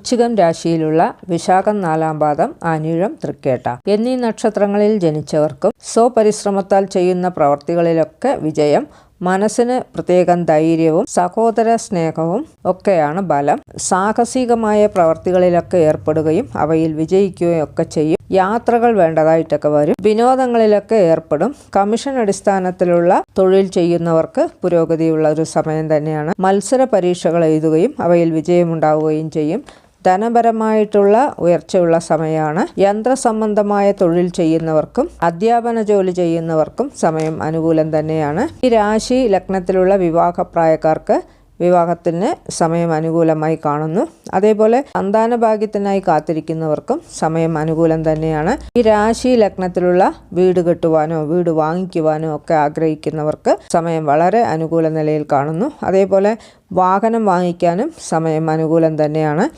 വൃശ്ചികം രാശിയിലുള്ള വിശാഖം 4-ാം പാദം, ആനിഴം, തൃക്കേട്ട എന്നീ നക്ഷത്രങ്ങളിൽ ജനിച്ചവർക്കും സ്വപരിശ്രമത്താൽ ചെയ്യുന്ന പ്രവർത്തികളിലൊക്കെ വിജയം, മനസ്സിന് പ്രത്യേകം ധൈര്യവും സഹോദര സ്നേഹവും ഒക്കെയാണ് ബലം. സാഹസികമായ പ്രവർത്തികളിലൊക്കെ ഏർപ്പെടുകയും അവയിൽ വിജയിക്കുകയും ഒക്കെ ചെയ്യും. യാത്രകൾ വേണ്ടതായിട്ടൊക്കെ വരും. വിനോദങ്ങളിലൊക്കെ ഏർപ്പെടും. കമ്മീഷൻ അടിസ്ഥാനത്തിലുള്ള തൊഴിൽ ചെയ്യുന്നവർക്ക് പുരോഗതിയുള്ള ഒരു സമയം തന്നെയാണ്. മത്സര പരീക്ഷകൾ എഴുതുകയും അവയിൽ വിജയമുണ്ടാവുകയും ചെയ്യും. ധനപരമായിട്ടുള്ള ഉയർച്ചയുള്ള സമയമാണ്. യന്ത്രസംബന്ധമായ തൊഴിൽ ചെയ്യുന്നവർക്കും അധ്യാപന ജോലി ചെയ്യുന്നവർക്കും സമയം അനുകൂലം തന്നെയാണ്. ഈ രാശി ലഗ്നത്തിലുള്ള വിവാഹപ്രായക്കാർക്ക് വിവാഹത്തിന് സമയം അനുകൂലമായി കാണുന്നു. അതേപോലെ സന്താന ഭാഗ്യത്തിനായി കാത്തിരിക്കുന്നവർക്കും സമയം അനുകൂലം തന്നെയാണ്. ഈ രാശി ലഗ്നത്തിലുള്ള വീട് കെട്ടുവാനോ വീട് വാങ്ങിക്കുവാനോ ഒക്കെ ആഗ്രഹിക്കുന്നവർക്ക് സമയം വളരെ അനുകൂല നിലയിൽ കാണുന്നു. അതേപോലെ വാഹനം വാങ്ങിക്കാനും സമയം അനുകൂലം തന്നെയാണ്.